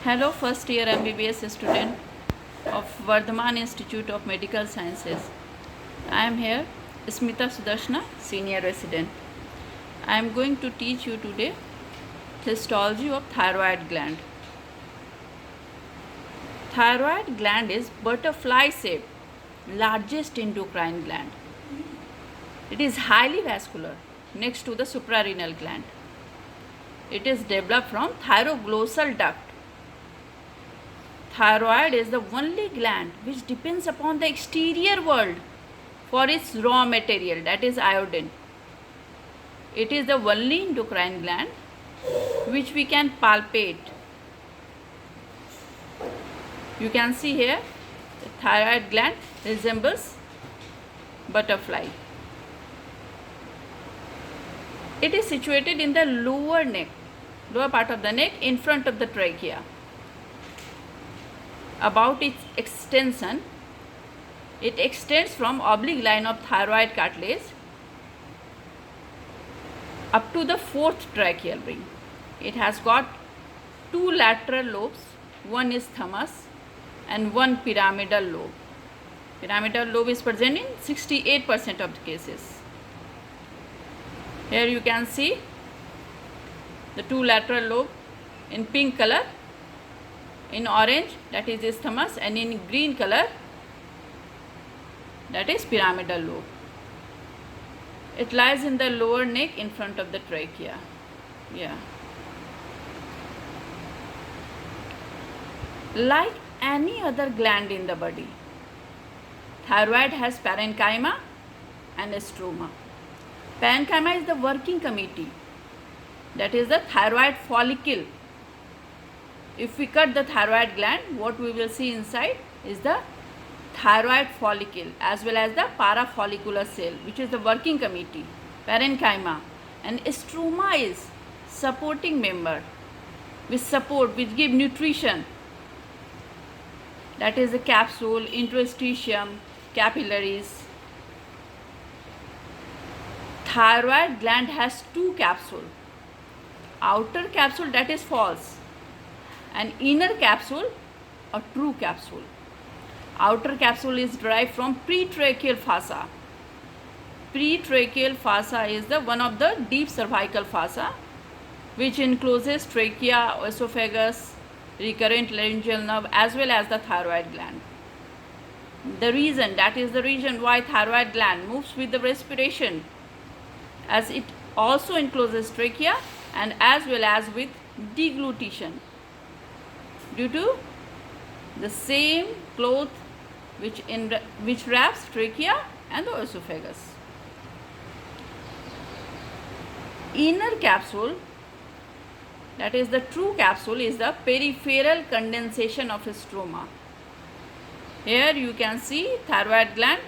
Hello, first year MBBS student of Vardhaman Institute of Medical Sciences. I am here, Smita Sudarshana, senior resident. I am going to teach you today histology of thyroid gland. Thyroid gland is butterfly shaped, largest endocrine gland. It is highly vascular next to the suprarenal gland. It is developed from thyroglossal duct. Thyroid is the only gland which depends upon the exterior world for its raw material, that is iodine. It is the only endocrine gland which we can palpate. You can see here the thyroid gland resembles butterfly. It is situated in the lower part of the neck in front of the trachea. About its extension, it extends from oblique line of thyroid cartilage up to the fourth tracheal ring. It has got two lateral lobes, one is thummus and one pyramidal lobe. Pyramidal lobe is present in 68% of the cases. Here you can see the two lateral lobe in pink color, in orange that is isthmus, and in green color that is pyramidal lobe. It lies in the lower neck in front of the trachea. Like any other gland in the body, thyroid has parenchyma and stroma. Parenchyma is the working committee, that is the thyroid follicle. If we cut the thyroid gland, what we will see inside is the thyroid follicle as well as the parafollicular cell, which is the working committee, parenchyma. And stroma is supporting member which give nutrition, that is the capsule, interstitium, capillaries. Thyroid gland has two capsules. Outer capsule, that is false, and inner capsule, a true capsule. Outer capsule is derived from pretracheal fossa. Pretracheal fossa is the one of the deep cervical fossa which encloses trachea, esophagus, recurrent laryngeal nerve as well as the thyroid gland. That is the reason why thyroid gland moves with the respiration, as it also encloses trachea and as well as with deglutition, due to the same cloth which wraps trachea and the esophagus. Inner capsule, that is the true capsule, is the peripheral condensation of stroma. Here you can see thyroid gland,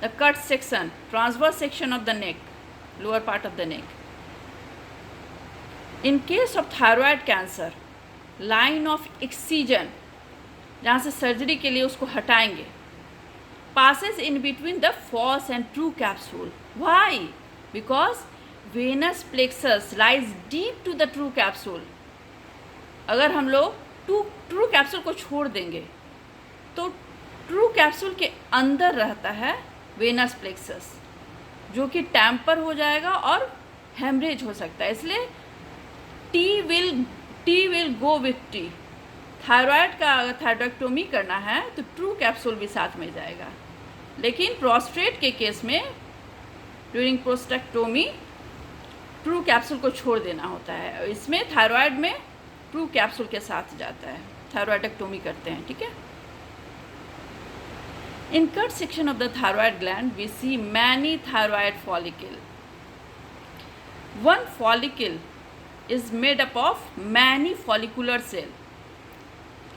the cut section, transverse section of the neck, lower part of the neck. In case of thyroid cancer, line of excision, जहाँ से surgery के लिए उसको हटाएंगे, passes in between the false and true capsule. Why? Because venous plexus lies deep to the true capsule. अगर हम लोग true capsule को छोड़ देंगे तो ट्रू कैप्सूल के अंदर रहता है वेनस प्लेक्सस, जो कि टैम्पर हो जाएगा और हेमरेज हो सकता है. इसलिए T will go with T. Thyroid का अगर थायरॉइडक्टोमी करना है तो ट्रू कैप्सूल भी साथ में जाएगा. लेकिन प्रोस्टेट के केस में ड्यूरिंग प्रोस्टेक्टोमी ट्रू कैप्सूल को छोड़ देना होता है. इसमें थायराइड में ट्रू कैप्सूल के साथ जाता है, थायरॉइडक्टोमी करते हैं. ठीक है. In cut section of the thyroid gland, we see many thyroid follicle. One follicle is made up of many follicular cell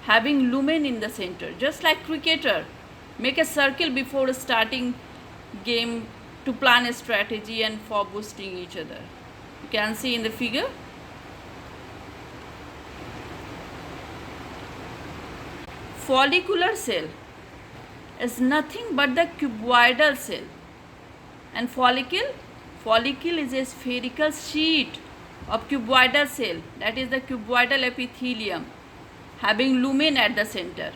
having lumen in the center, just like cricketer make a circle before starting game to plan a strategy and for boosting each other. You can see in the figure. Follicular cell is nothing but the cuboidal cell, and follicle is a spherical sheet of cuboidal cell, that is the cuboidal epithelium having lumen at the center.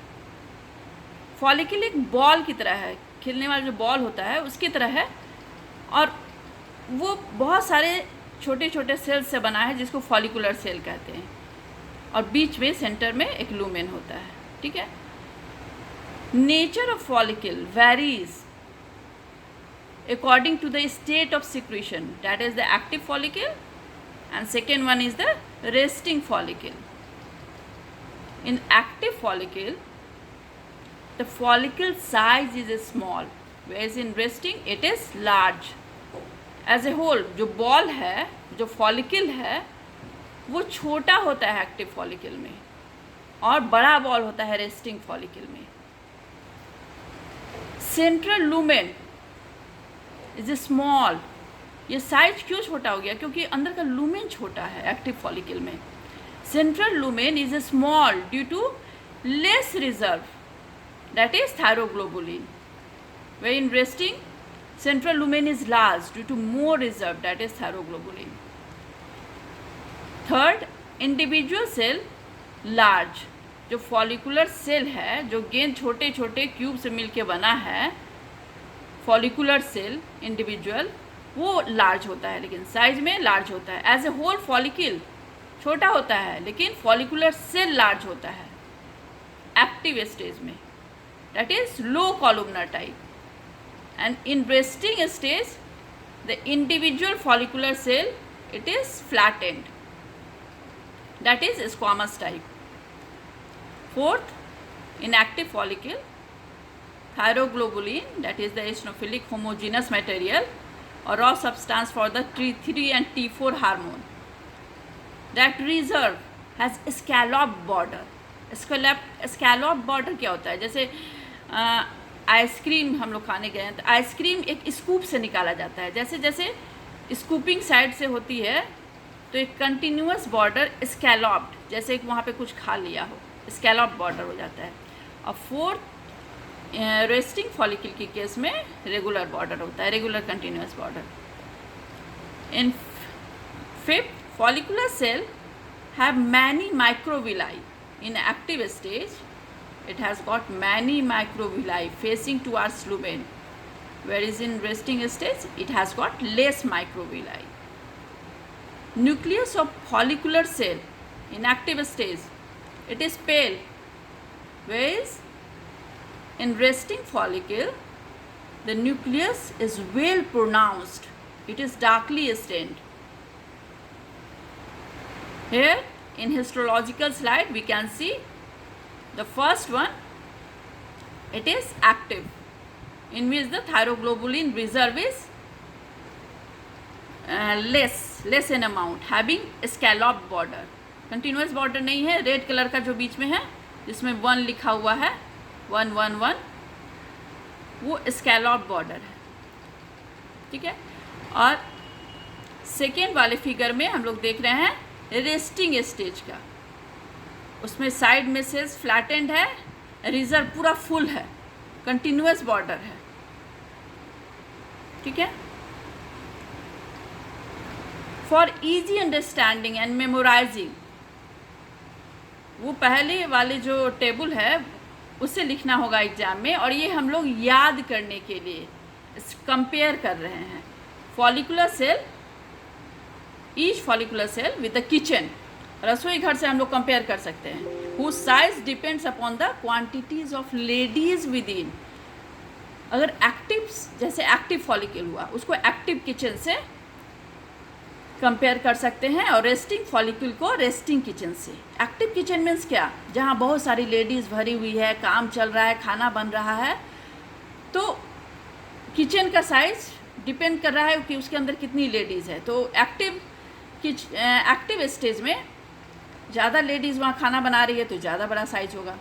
Follicle एक ball की तरह है, खेलने वाला जो ball होता है उसकी तरह है, और वो बहुत सारे छोटे छोटे सेल्स से बना है जिसको फॉलिकुलर सेल कहते हैं, और बीच में सेंटर में एक लूमेन होता है. ठीक है. Nature of follicle varies according to the state of secretion, that is the active follicle, and second one is the resting follicle. In active follicle, the follicle size is small, whereas in resting it is large. As a whole, जो ball है, जो follicle है, वो छोटा होता है active follicle में, और बड़ा बॉल होता है resting follicle में. Central lumen is small. ये साइज क्यों छोटा हो गया? क्योंकि अंदर का लूमेन छोटा है एक्टिव फॉलिकल में. Central lumen is small due to less reserve, that is thyroglobulin. Way in resting central lumen is large due to more reserve, that is thyroglobulin. Third, individual cell large. जो follicular cell है, जो गेंद छोटे छोटे cube से मिलके बना है, फॉलिकुलर सेल इंडिविजुअल, वो लार्ज होता है, लेकिन साइज में लार्ज होता है. एज ए होल फॉलिकल छोटा होता है, लेकिन फॉलिकुलर सेल लार्ज होता है एक्टिव स्टेज में, that is low columnar type. And in resting stage the individual follicular cell it is flattened, that is squamous type. Fourth, in active follicle thyroglobulin, that is the eosinophilic homogeneous material or raw substance for the T3 and T4 hormone, that reserve has scallop border. scallop border क्या होता है? जैसे ice cream हम लोग खाने गए हैं तो आइसक्रीम एक स्कूप से निकाला जाता है, जैसे जैसे स्कूपिंग साइड से होती है तो एक कंटिन्यूअस बॉर्डर स्कैलॉप्ड, जैसे वहाँ पे कुछ खा लिया हो, स्कैलॉप बॉर्डर हो जाता है. और फोर्थ, रेस्टिंग फॉलिकल के केस में रेगुलर बॉर्डर होता है, regular continuous border. In fifth, follicular cell have many microvilli. In active stage it has got many microvilli facing towards lumen, whereas in resting stage it has got less microvilli. Nucleus of follicular cell in active stage it is pale, whereas in resting follicle the nucleus is well pronounced, it is darkly stained. Here in histological slide we can see the first one, it is active, in which the thyroglobulin reserve is less in amount, having scallop border. Continuous border नहीं है, red colour का जो बीच में है जिसमें 1 लिखा हुआ है, 1 1 1, वो scallop border है. ठीक है. और सेकेंड वाले फिगर में हम लोग देख रहे हैं रेस्टिंग स्टेज का, उसमें साइड में सेल्स फ्लैटेंड है, रिजर्व पूरा फुल है, कंटिन्यूअस बॉर्डर है. ठीक है. For easy understanding and memorising, वो पहले वाले जो टेबल है उससे लिखना होगा एग्जाम में, और ये हम लोग याद करने के लिए कंपेयर कर रहे हैं. Follicular cell, each follicular cell with the kitchen, रसोई घर से हम लोग कंपेयर कर सकते हैं. Whose size depends upon the quantities of ladies within. अगर एक्टिव, जैसे एक्टिव फॉलिकल हुआ, उसको एक्टिव किचन से कंपेयर कर सकते हैं, और रेस्टिंग फॉलिकल को रेस्टिंग किचन से. एक्टिव किचन मीन्स क्या? जहाँ बहुत सारी लेडीज़ भरी हुई है, काम चल रहा है, खाना बन रहा है, तो किचन का साइज डिपेंड कर रहा है कि उसके अंदर कितनी लेडीज़ है. तो एक्टिव स्टेज में ज़्यादा लेडीज़ वहाँ खाना बना रही है तो ज़्यादा बड़ा साइज होगा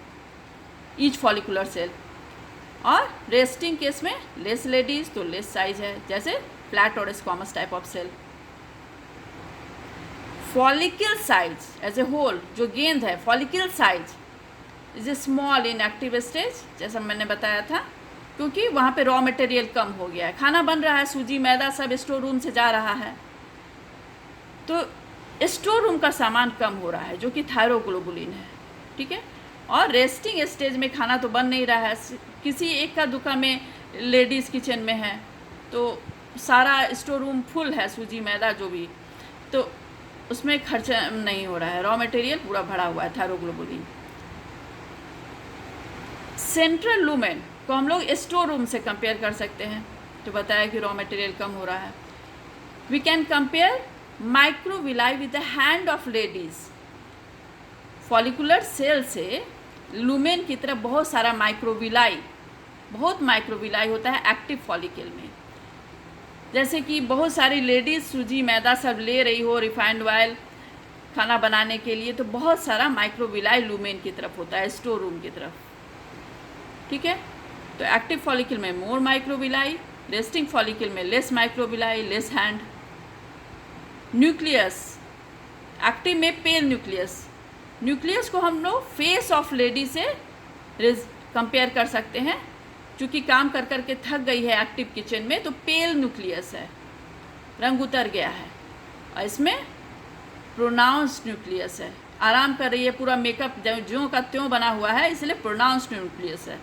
ईच फॉलिकुलर सेल, और रेस्टिंग केस में लेस लेडीज़ तो लेस साइज है, जैसे फ्लैट और squamous type of cell. Follicle size as a whole, जो गेंद है, follicle size is a small in active stage, जैसा मैंने बताया था, क्योंकि वहाँ पे रॉ मटेरियल कम हो गया है, खाना बन रहा है, सूजी मैदा सब स्टोर रूम से जा रहा है, तो स्टोर रूम का सामान कम हो रहा है जो कि थायरोग्लोबुलिन है, ठीक है। और रेस्टिंग स्टेज में खाना तो बन नहीं रहा है, किसी एक का दुका में लेडीज़ किचन में है तो सारा स्टोर रूम फुल है, सूजी मैदा जो भी, तो उसमें खर्चा नहीं हो रहा है, रॉ मटेरियल पूरा भरा हुआ है थायरोग्लोबुलिन। सेंट्रल लूमेन को हम लोग स्टोर रूम से कंपेयर कर सकते हैं, तो बताया कि रॉ मटेरियल कम हो रहा है। We can compare microvilli with the hand of ladies. Follicular cell से लूमेन की तरफ बहुत सारा माइक्रोविलाई, बहुत माइक्रोविलाई होता है एक्टिव फॉलिकल में। जैसे कि बहुत सारी लेडीज़ सूजी मैदा सब ले रही हो रिफाइंड ऑयल खाना बनाने के लिए, तो बहुत सारा माइक्रोविलाई लूमेन की तरफ होता है, स्टोर रूम की तरफ, ठीक है। तो एक्टिव फॉलिकल में मोर माइक्रोविलाई, रेस्टिंग फॉलिकल में less microvilli, less hand. Nucleus, active में पेल न्यूक्लियस। न्यूक्लियस को हम लोग फेस ऑफ लेडी से कंपेयर कर सकते हैं, क्योंकि काम कर कर के थक गई है एक्टिव किचन में, तो पेल न्यूक्लियस है, रंग उतर गया है। और इसमें प्रोनाउंस्ड न्यूक्लियस है, आराम कर रही है, पूरा मेकअप ज्यों का त्यों बना हुआ है, इसलिए प्रोनाउंस्ड न्यूक्लियस है।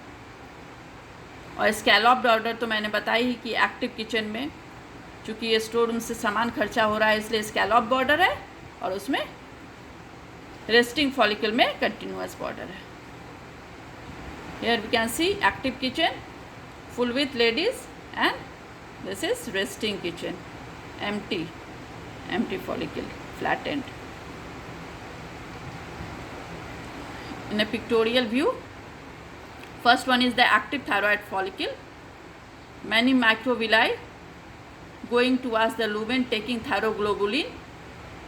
और स्कैलॉप्ड ऑर्डर तो मैंने बताई ही कि एक्टिव किचन में चूँकि ये स्टोर रूम से सामान खर्चा हो रहा है इसलिए स्कैलॉप्ड बॉर्डर है, और उसमें रेस्टिंग फॉलिकल में कंटिन्यूअस बॉर्डर है। Here we can see active kitchen full with ladies, and this is resting kitchen, empty follicle, flattened. In a pictorial view, first one is the active thyroid follicle, many microvilli going towards the lumen taking thyroglobulin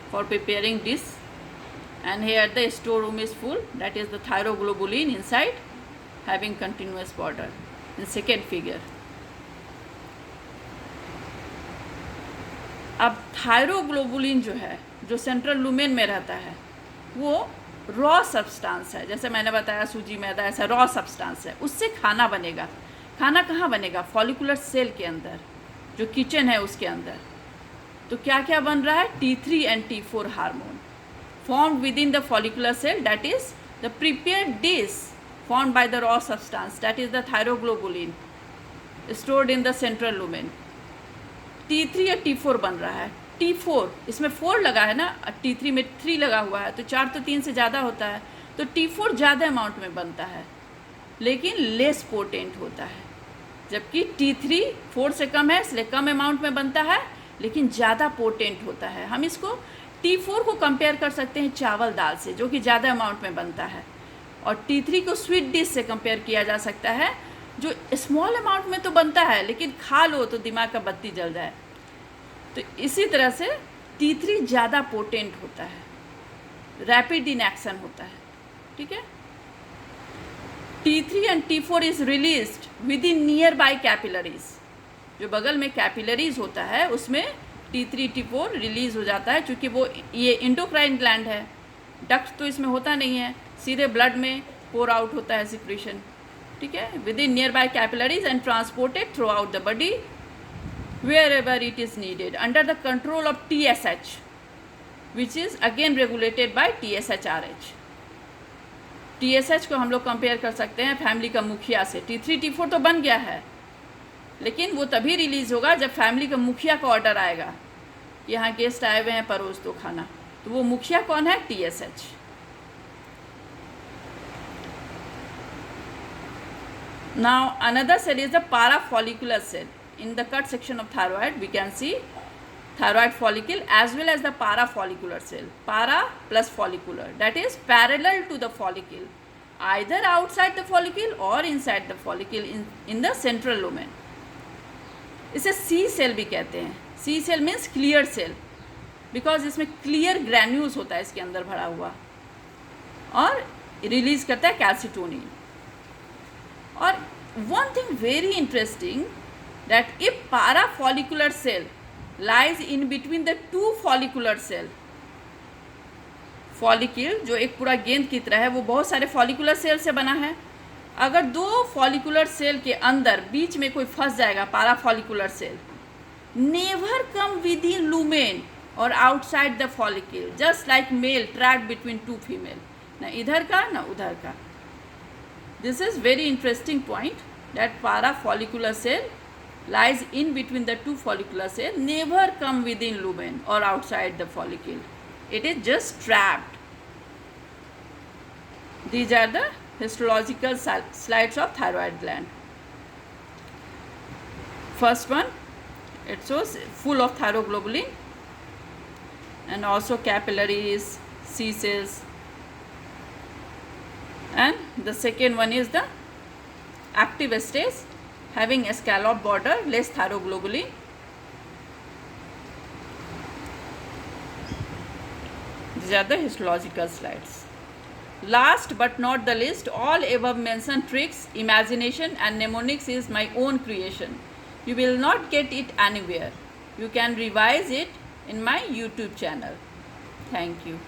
for preparing dish, and here the storeroom is full, that is the thyroglobulin inside having continuous border in second figure. अब thyroglobulin जो है, जो central lumen में रहता है, वो raw substance है। जैसे मैंने बताया सूजी मैदा ऐसा रॉ सब्सटेंस है, उससे खाना बनेगा। खाना कहाँ बनेगा? फॉलिकुलर सेल के अंदर, जो किचन है उसके अंदर। तो क्या क्या बन रहा है? T3 and T4 hormone formed within the follicular cell, that is the prepared dish formed by the raw substance, that is the thyroglobulin stored in the central lumen. T3 या T4 बन रहा है। T4 इसमें 4 लगा है ना, T3 में 3 लगा हुआ है, तो 4 तो 3 से ज़्यादा होता है, तो T4 ज़्यादा अमाउंट में बनता है लेकिन लेस पोटेंट होता है, जबकि T3 4 से कम है इसलिए कम अमाउंट में बनता है लेकिन ज़्यादा पोटेंट होता है। हम इसको T4 को कंपेयर कर सकते हैं चावल दाल से, जो कि ज़्यादा अमाउंट में बनता है, और T3 को स्वीट डिश से कंपेयर किया जा सकता है, जो स्मॉल अमाउंट में तो बनता है लेकिन खा लो तो दिमाग का बत्ती जल जाए। तो इसी तरह से T3 ज़्यादा पोटेंट होता है, रैपिड इन एक्शन होता है, ठीक है। T3 and T4 is released with in nearby capillaries, जो बगल में कैपिलरीज होता है उसमें T3 T4 रिलीज हो जाता है, क्योंकि वो ये इंडोक्राइन ग्लैंड है, डक्ट तो इसमें होता नहीं है, सीधे ब्लड में पोर आउट होता है सिक्रीशन, ठीक है, within nearby capillaries and transported throughout the body wherever it is needed under the control of TSH, which is again regulated by TSHRH। TSH को हम लोग compare कर सकते हैं फैमिली का मुखिया से। T3 T4 तो बन गया है, लेकिन वो तभी रिलीज़ होगा जब फैमिली का मुखिया का ऑर्डर आएगा, यहाँ गेस्ट आए हुए हैं परोस दो खाना, तो वो मुखिया कौन है? TSH। Now another cell is the parafollicular cell. In the cut section of thyroid we can see thyroid follicle as well as the parafollicular cell. Para plus follicular, that is parallel to the follicle, either outside the follicle or inside the follicle in the central lumen. इसे C cell भी कहते हैं। C cell means clear cell, because इसमें clear granules होता है इसके अंदर भरा हुआ, और रिलीज करता है कैल्सिटोनिन। और one thing very interesting, that if parafollicular cell lies in between the two follicular cell, follicle जो एक पूरा गेंद की तरह है वो बहुत सारे फॉलिकुलर सेल से बना है, अगर दो फॉलिकुलर सेल के अंदर बीच में कोई फंस जाएगा, parafollicular cell, never come within lumen, or outside the follicle, just like male trapped between two female. ना इधर का ना उधर का. This is very interesting point, that parafollicular cell lies in between the two follicular cells, never come within lumen or outside the follicle. It is just trapped. These are the histological slides of thyroid gland. First one, it shows full of thyroglobulin and also capillaries, C cells. And the second one is the active stage, having a scallop border, less thyroglobulin. These are the histological slides. Last but not the least, all above mentioned tricks, imagination and mnemonics is my own creation. You will not get it anywhere. You can revise it in my YouTube channel. Thank you.